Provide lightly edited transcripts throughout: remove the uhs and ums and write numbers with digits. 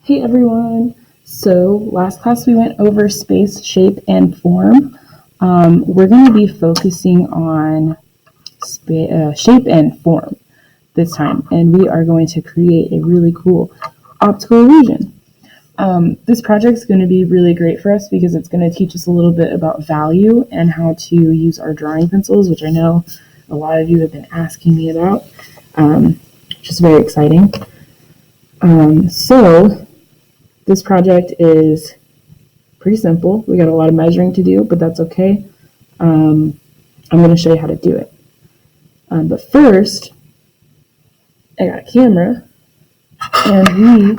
Hey everyone! So last class we went over space, shape, and form. We're going to be focusing on shape and form this time, and we are going to create a really cool optical illusion. This project is going to be really great for us because it's going to teach us a little bit about value and how to use our drawing pencils, which I know a lot of you have been asking me about, which is very exciting. So this project is pretty simple. We got a lot of measuring to do, but that's okay. I'm going to show you how to do it. But first, I got a camera, and we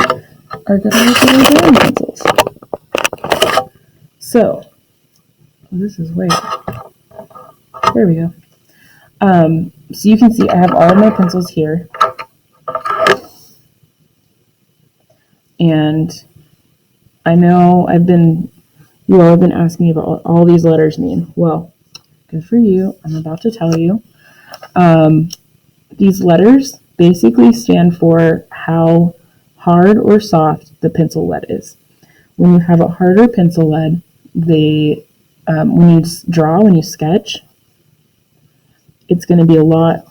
are going to look at our drawing pencils. So, this is way, there we go. So you can see I have all of my pencils here. And I know you all have been asking me about what all these letters mean. Well, good for you. I'm about to tell you. These letters basically stand for how hard or soft the pencil lead is. When you have a harder pencil lead, when you sketch, it's going to be a lot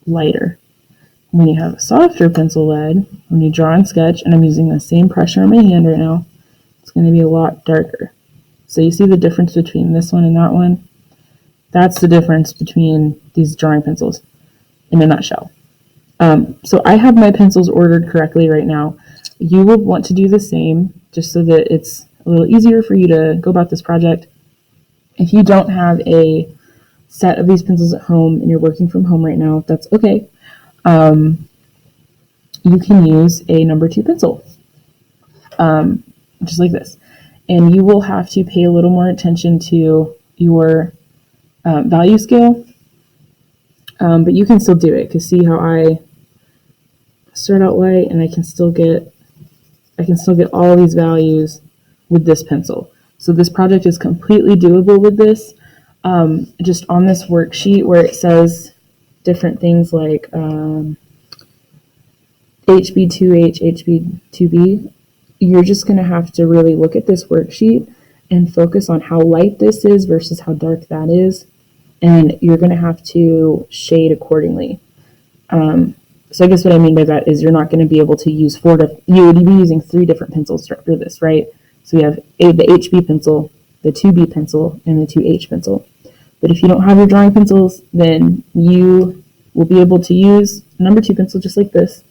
lighter. When you have a softer pencil lead, when you draw and sketch, and I'm using the same pressure on my hand right now, it's going to be a lot darker. So you see the difference between this one and that one? That's the difference between these drawing pencils in a nutshell. So I have my pencils ordered correctly right now. You will want to do the same just so that it's a little easier for you to go about this project. If you don't have a set of these pencils at home and you're working from home right now, that's okay. You can use a number 2 pencil, just like this. And you will have to pay a little more attention to your value scale, but you can still do it, because see how I start out light and I can still get all these values with this pencil. So this project is completely doable with this. Just on this worksheet where it says different things like HB2H, HB2B, you're just going to have to really look at this worksheet and focus on how light this is versus how dark that is, and you're going to have to shade accordingly. So I guess what I mean by that is you're not going to be able to use you would be using 3 different pencils for this, right? So you have the HB pencil, the 2B pencil, and the 2H pencil. But if you don't have your drawing pencils, then you will be able to use a number 2 pencil just like this.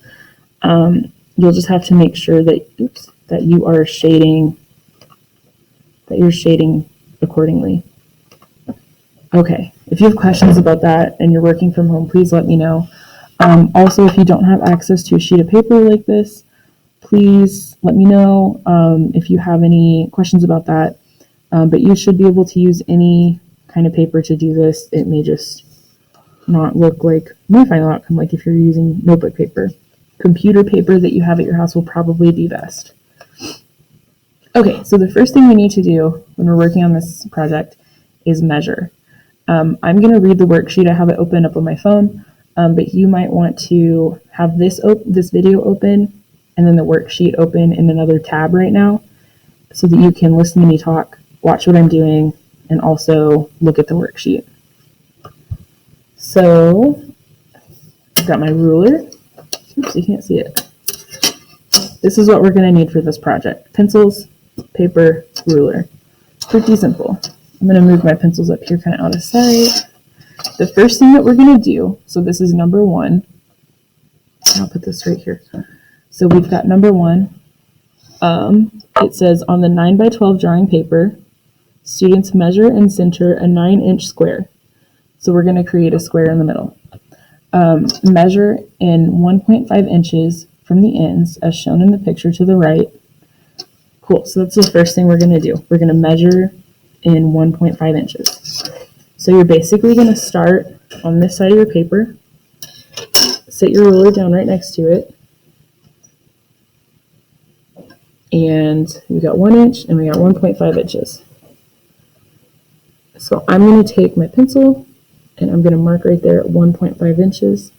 You'll just have to make sure that you are shading, accordingly. Okay, if you have questions about that and you're working from home, please let me know. Also, if you don't have access to a sheet of paper like this, please let me know if you have any questions about that. But you should be able to use any kind of paper to do this. It may just not look like my final outcome, like if you're using notebook paper. Computer paper that you have at your house will probably be best. Okay, so the first thing we need to do when we're working on this project is measure. I'm going to read the worksheet. I have it open up on my phone, but you might want to have this video open and then the worksheet open in another tab right now so that you can listen to me talk, watch what I'm doing, and also look at the worksheet. So I've got my ruler. Oops, you can't see it. This is what we're going to need for this project. Pencils, paper, ruler. Pretty simple. I'm going to move my pencils up here kind of out of sight. The first thing that we're going to do, so this is number 1. I'll put this right here. So we've got number 1. It says on the 9x12 drawing paper, students measure and center a 9-inch square. So we're going to create a square in the middle. Measure in 1.5 inches from the ends as shown in the picture to the right. Cool, so that's the first thing we're going to do. We're going to measure in 1.5 inches. So you're basically going to start on this side of your paper, set your ruler down right next to it, and we got 1 inch and we got 1.5 inches. So I'm going to take my pencil and I'm going to mark right there at 1.5 inches.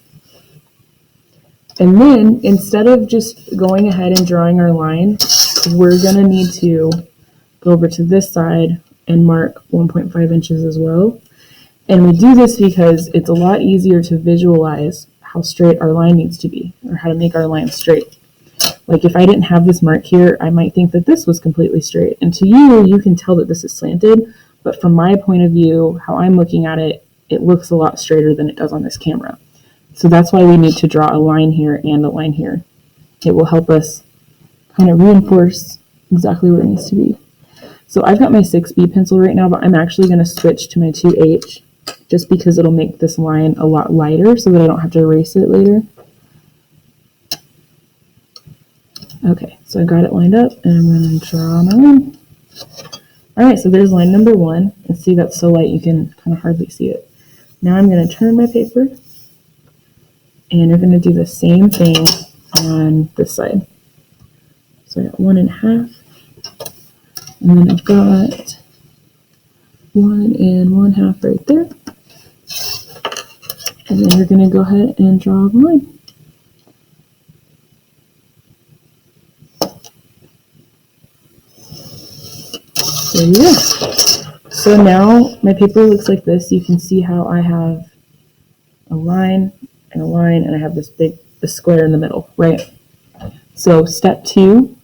And then instead of just going ahead and drawing our line, we're going to need to go over to this side and mark 1.5 inches as well. And we do this because it's a lot easier to visualize how straight our line needs to be, or how to make our line straight. Like if I didn't have this mark here, I might think that this was completely straight. And to you, you can tell that this is slanted, but from my point of view, how I'm looking at it, it looks a lot straighter than it does on this camera. So that's why we need to draw a line here and a line here. It will help us kind of reinforce exactly where it needs to be. So I've got my 6B pencil right now, but I'm actually going to switch to my 2H just because it'll make this line a lot lighter so that I don't have to erase it later. Okay, so I got it lined up and I'm going to draw my line. Alright, so there's line number 1. And see, that's so light you can kind of hardly see it. Now I'm going to turn my paper and you're going to do the same thing on this side. So I got 1.5, and then I've got 1 1/2 right there. And then you're going to go ahead and draw the line. There you go. So now my paper looks like this. You can see how I have a line and a line, and I have this big square in the middle, right? So step 2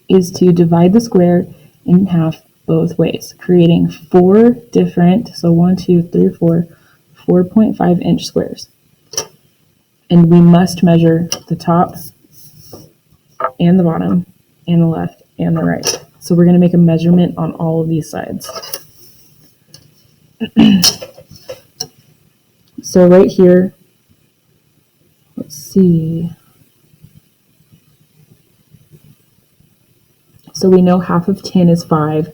is to divide the square in half both ways, creating 4 different, so 1, 2, 3, 4, 4.5 inch squares. And we must measure the top and the bottom and the left and the right. So we're going to make a measurement on all of these sides. So right here, let's see. So we know half of 10 is 5.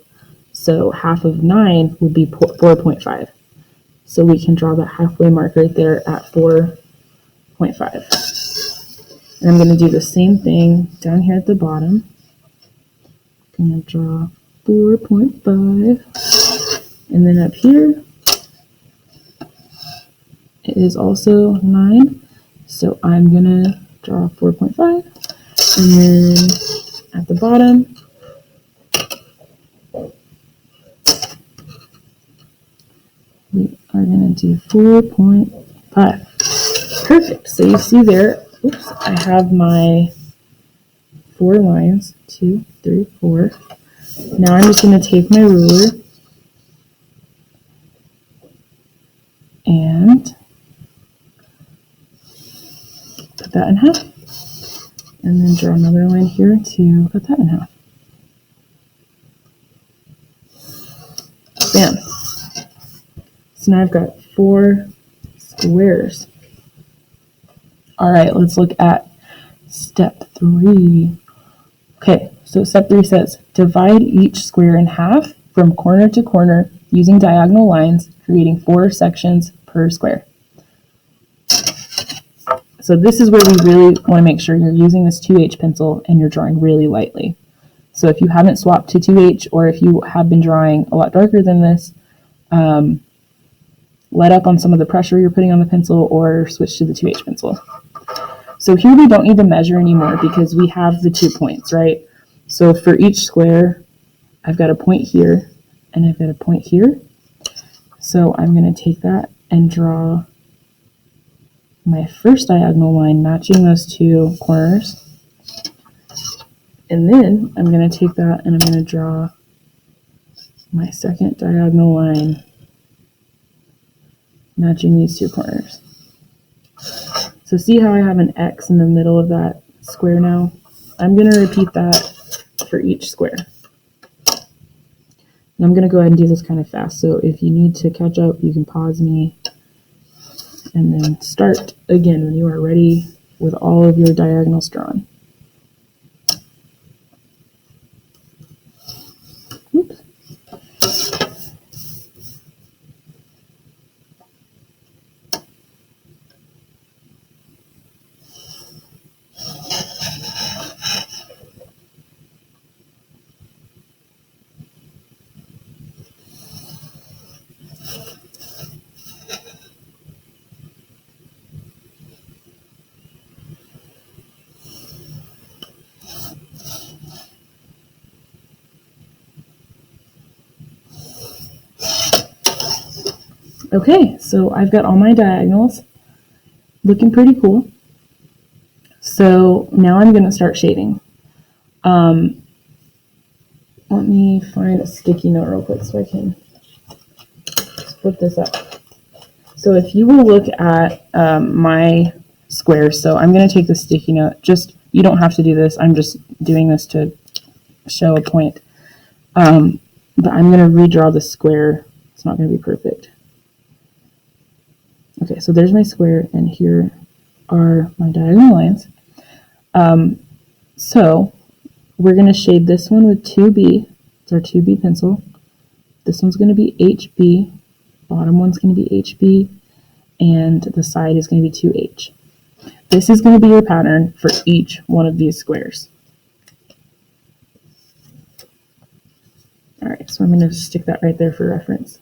So half of 9 would be 4.5. So we can draw that halfway mark right there at 4.5. And I'm going to do the same thing down here at the bottom. I'm going to draw 4.5. And then up here, it is also 9. So I'm going to draw 4.5. And then at the bottom, we are going to do 4.5. Perfect. So you see there, oops, I have my 4 lines, 2, 3, 4. Now I'm just going to take my ruler and cut that in half. And then draw another line here to cut that in half. Bam. So now I've got 4 squares. All right, let's look at step 3. Okay, so step 3 says, divide each square in half from corner to corner using diagonal lines, creating 4 sections per square. So this is where we really want to make sure you're using this 2H pencil and you're drawing really lightly. So if you haven't swapped to 2H, or if you have been drawing a lot darker than this, let up on some of the pressure you're putting on the pencil or switch to the 2H pencil. So here we don't need to measure anymore because we have the 2 points, right? So for each square, I've got a point here and I've got a point here. So I'm going to take that and draw my first diagonal line matching those 2 corners. And then I'm going to take that and I'm going to draw my second diagonal line matching these 2 corners. So see how I have an X in the middle of that square now? I'm going to repeat that for each square. And I'm going to go ahead and do this kind of fast, so if you need to catch up, you can pause me and then start again when you are ready with all of your diagonals drawn. Oops. Okay, so I've got all my diagonals looking pretty cool. So now I'm going to start shading. Let me find a sticky note real quick so I can split this up. So if you will look at my squares, so I'm going to take the sticky note. You don't have to do this. I'm just doing this to show a point. But I'm going to redraw the square. It's not going to be perfect. Okay, so there's my square, and here are my diagonal lines. So we're going to shade this one with 2B. It's our 2B pencil. This one's going to be HB. Bottom one's going to be HB. And the side is going to be 2H. This is going to be your pattern for each one of these squares. All right, so I'm going to stick that right there for reference.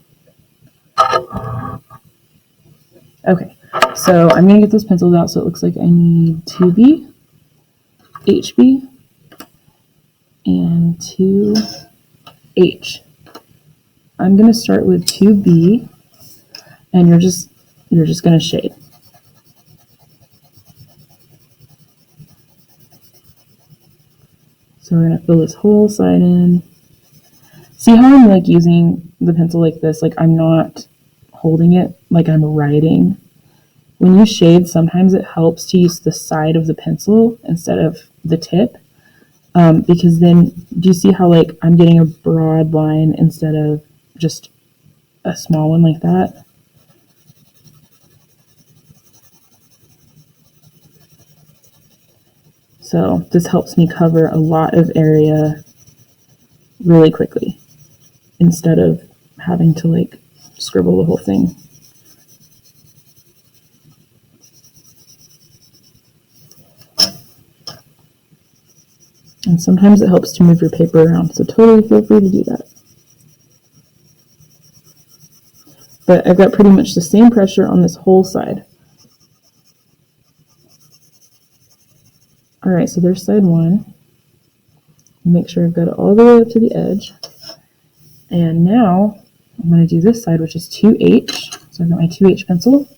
Okay, so I'm going to get those pencils out so it looks like I need 2B, HB, and 2H. I'm going to start with 2B, and you're just going to shade. So we're going to fill this whole side in. See how I'm like using the pencil like this? Like I'm not holding it like I'm writing. When you shade, sometimes it helps to use the side of the pencil instead of the tip. Because then, do you see how like I'm getting a broad line instead of just a small one like that? So this helps me cover a lot of area really quickly instead of having to like scribble the whole thing. And sometimes it helps to move your paper around, so totally feel free to do that. But I've got pretty much the same pressure on this whole side. All right, so there's side one. Make sure I've got it all the way up to the edge. And now I'm going to do this side, which is 2H. So I've got my 2H pencil.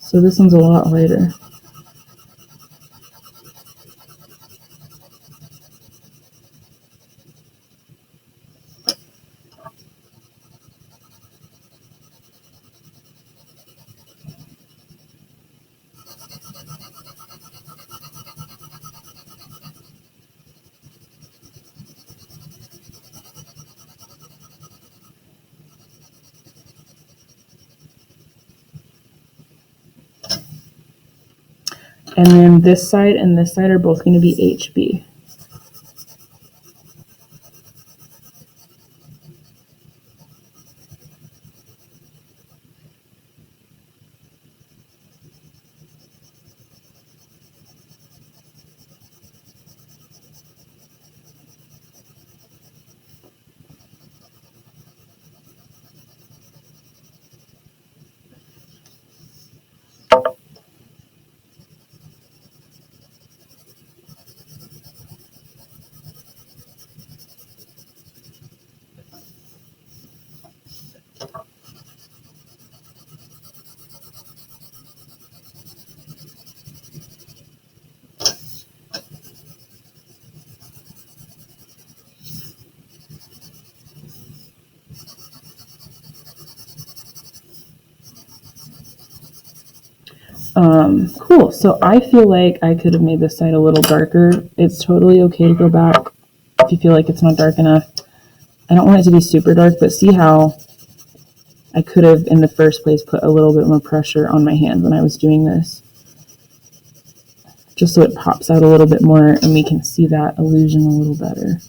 So this one's a lot lighter. And then this side and this side are both going to be HB. Cool. So I feel like I could have made this side a little darker. It's totally okay to go back if you feel like it's not dark enough. I don't want it to be super dark, but see how I could have in the first place put a little bit more pressure on my hand when I was doing this. Just so it pops out a little bit more and we can see that illusion a little better.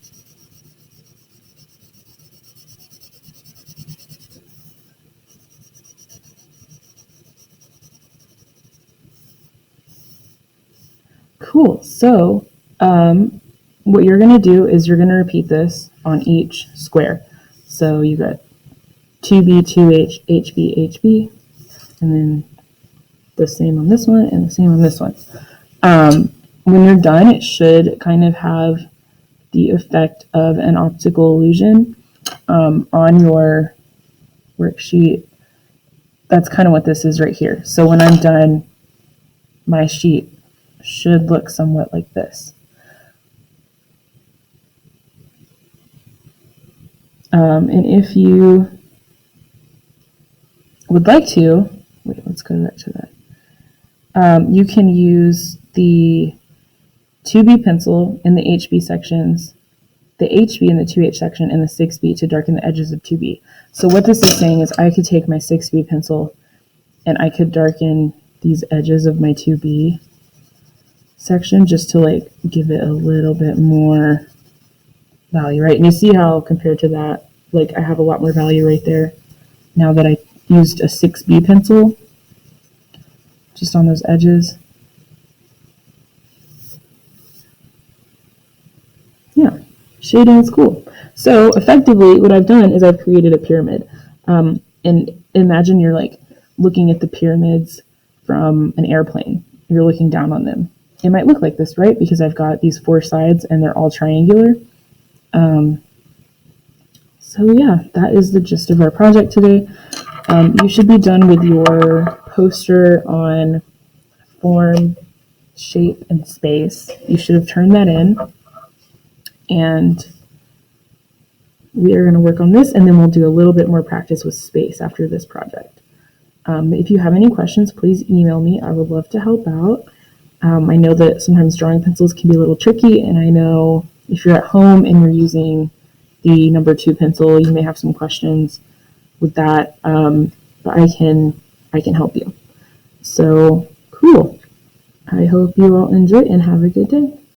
Cool. So what you're going to do is you're going to repeat this on each square. So you got 2B, 2H, HB, HB, and then the same on this one and the same on this one. When you're done, it should kind of have the effect of an optical illusion. on your worksheet, that's kind of what this is right here. So when I'm done, my sheet should look somewhat like this. And if you would like to, wait, let's go back to that. You can use the 2B pencil in the HB sections, the HB in the 2H section, and the 6B to darken the edges of 2B. So what this is saying is I could take my 6B pencil and I could darken these edges of my 2B section just to like give it a little bit more value, right? And you see how compared to that, like I have a lot more value right there now that I used a 6B pencil just on those edges. Yeah, shading is cool. So effectively what I've done is I've created a pyramid. And imagine you're like looking at the pyramids from an airplane. You're looking down on them. It might look like this, right? Because I've got these 4 sides and they're all triangular. So yeah, that is the gist of our project today. You should be done with your poster on form, shape, and space. You should have turned that in. And we are going to work on this, and then we'll do a little bit more practice with space after this project. If you have any questions, please email me. I would love to help out. I know that sometimes drawing pencils can be a little tricky, and I know if you're at home and you're using the number 2 pencil, you may have some questions with that, but I can help you. So cool. I hope you all enjoy and have a good day.